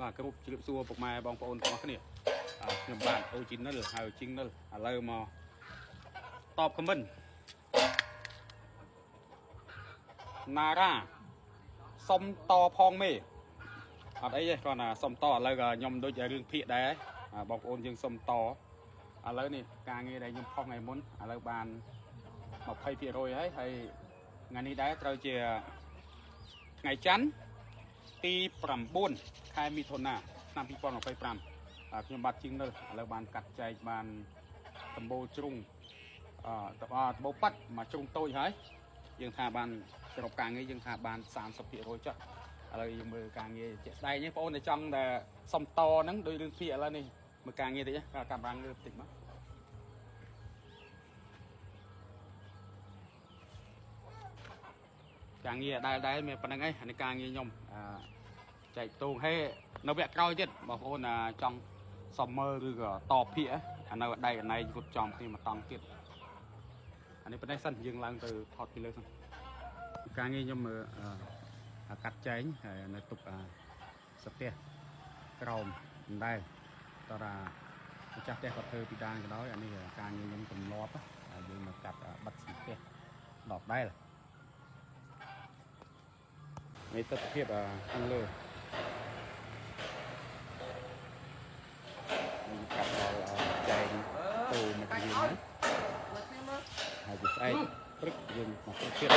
បាទគ្រប់ជ្រាបសួរពុកម៉ែបងប្អូនទាំងអស់គ្នាខ្ញុំបាទអូជីនិលហើយជីនិលឥឡូវមកតបខមមិនណារ៉ាសុំតផងមេអត់អីទេគ្រាន់តែសុំតឥឡូវខ្ញុំដូចរឿងភាកដែរបងប្អូនយើងសុំតឥឡូវនេះការងារដែលខ្ញុំផុសថ្ងៃមុនឥឡូវបាន 20% ហើយថ្ងៃនេះដែរត្រូវជាថ្ងៃច័ន្ទទី9 ខែមិថុនាឆ្នាំ2025ខ្ញុំបាទជាងនេះឥឡូវបានកាត់ចែកបានដំបូលជ្រុងដំបូលប៉ាត់មកជ្រុងតូចហើយយើងថាបានសរុបការងារយើងថាបាន 30% ចុះឥឡូវយើងមើលការងារជាក់ស្ដែងនេះបងប្អូនដែលចង់តែសុំតហ្នឹងដោយរឿងភាកឥឡូវនេះមើលការងារតិចកាមេរ៉ាលើបន្តិចមកការងារដែលមានប៉ុណ្្នឹងឯងអានេះការងារខ្ញុំចែកតូងហេនៅវគ្គក្រោយទៀតបងប្អូនចង់សុំមើលឬក៏តបភាកអានៅដៃកណៃយត់ចំគ្នាមកតង់ទៀតអានេះប៉ុណ្ណេះសិនយើងឡើងទៅថតពីលើសិនការងារខ្ញុំមើលកាត់ចែងហើយនៅទុកស្ទះក្រោមមិនដែរតើម្ចាស់ផ្ទះគាត់ធ្វើពីដានក៏ដោយអានេះការងារខ្ញុំកំឡប់ហើយយើងមកកាត់បិទស្ទះដកដែរនេះទស្សនភាពខាងលើកាត់ដល់ចែងតូមកយើងហើយពីស្អែកព្រឹកយើងមកទៀត